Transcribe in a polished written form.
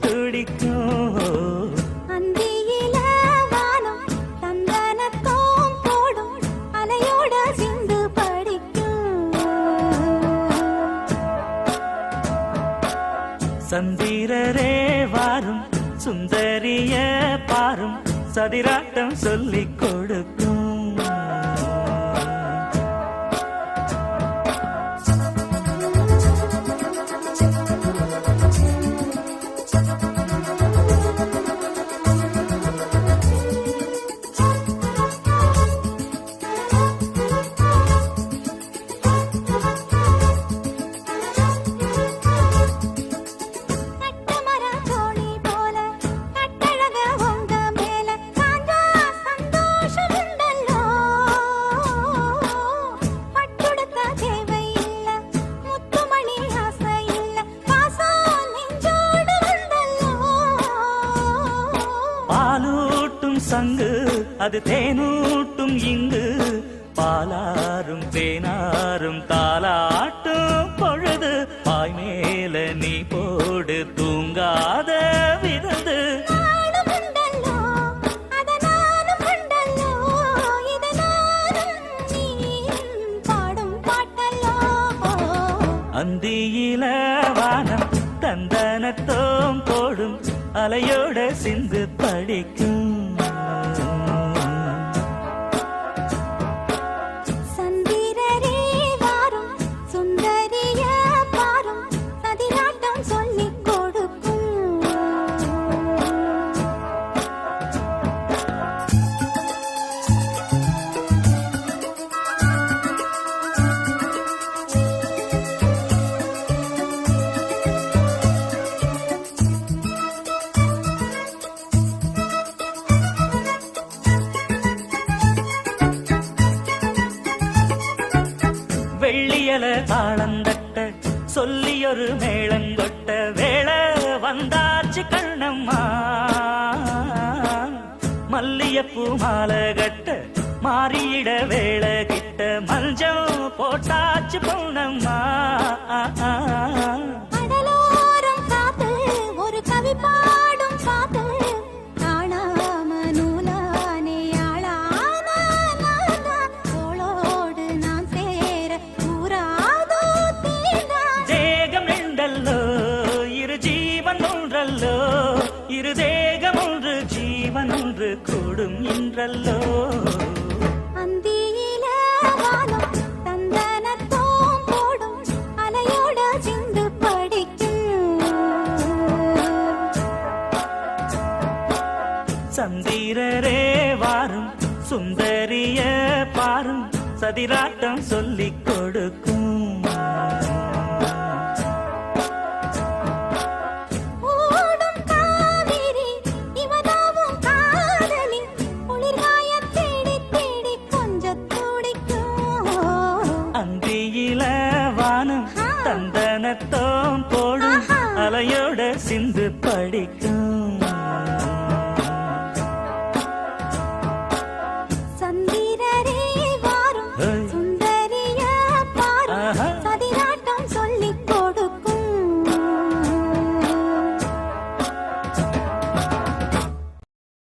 துடிக்கும். அந்தியில வானம் தந்தனத்தோம் போடும் அலையோட சிந்து படிக்கும். சந்திரரே வாரும் சுந்தரிய பாரும் சதிராட்டம் சொல்லிக் கொடுக்கும். சங்கு அது தேனூட்டும் இங்கு பாலாரும் தேனாரும் தாலாட்டும் பொழுது பாய் மேல நீ போடு தூங்காத விருந்து. அந்தியில வானம் தந்தனத்தோம் போடும் அலையோட சிந்து படிக்கும். வெள்ளியல தாளந்தட்ட சொல்லியொரு மேளங்கொட்ட வேளை வந்தாச்சு கண்ணம்மா. மல்லியப்பூ மாலை கட்ட மாறியிட வேளை கிட்ட மஞ்சள் போட்டாச்சு பொண்ணம்மா. ஒரு கவி பாடும் பாத்து காணாம நூலானே ஆளான தோளோடு நான் சேர கூறாதோ தீண்டா. தேகம் ரெண்டல்லோ இரு ஜீவன் ஒன்றல்லோ இரு தேகம் ஒன்று ஜீவன் ஒன்று கூடும் என்றல்லோ. அந்தியில வானம் தந்தனத்தோம் போடும் அலையோட சிந்து படிக்கும். சந்திரரே வாரும் சுந்தரிய பாரும் சதிராட்டம் சொல்லிக் கொடுக்கும். ஓடும் காவிரி இவதாவும் காதலி குளிர்காய தேடி தேடி கொஞ்சம் துடிக்கும். அந்தியில வானம் தந்தனத்தோம்